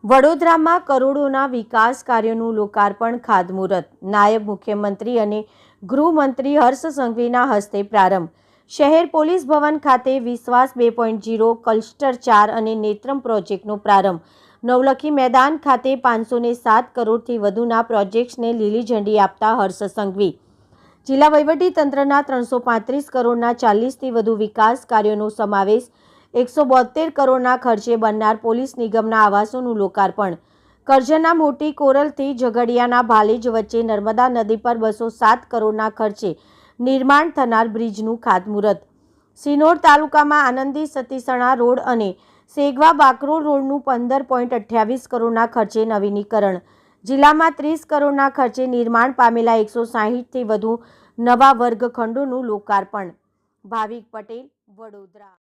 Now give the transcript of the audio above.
વડોદરામાં કરોડોના વિકાસ કાર્યોનું લોકાર્પણ ખાતમુહૂર્ત નાયબ મુખ્યમંત્રી અને ગૃહમંત્રી હર્ષ સંઘવીના હસ્તે પ્રારંભ। શહેર પોલીસ ભવન ખાતે વિશ્વાસ 2.0 ક્લસ્ટર 4 અને નેત્રમ પ્રોજેક્ટનો પ્રારંભ। નવલખી મેદાન ખાતે 507 કરોડથી વધુના પ્રોજેક્ટ્સને લીલી ઝંડી આપતા હર્ષ સંઘવી। જિલ્લા વહીવટીતંત્રના 335 કરોડના 40થી વધુ વિકાસ કાર્યોનો સમાવેશ। 172 કરોડના ખર્ચે બનનાર પોલીસ નિગમના આવાસોનું લોકાર્પણ। કરજણના મોટી કોરલથી ઝઘડિયાના ભાલેજ વચ્ચે નર્મદા નદી પર 207 કરોડના ખર્ચે નિર્માણ થનાર બ્રિજનું ખાતમુહૂર્ત। સિનોર તાલુકામાં આનંદી સતીસણા રોડ અને સેગવા બાકરોલ રોડનું 15.28 કરોડના ખર્ચે નવીનીકરણ। જિલ્લામાં 30 કરોડના ખર્ચે નિર્માણ પામેલા 160થી વધુ નવા વર્ગખંડોનું લોકાર્પણ। ભાવિક પટેલ, વડોદરા।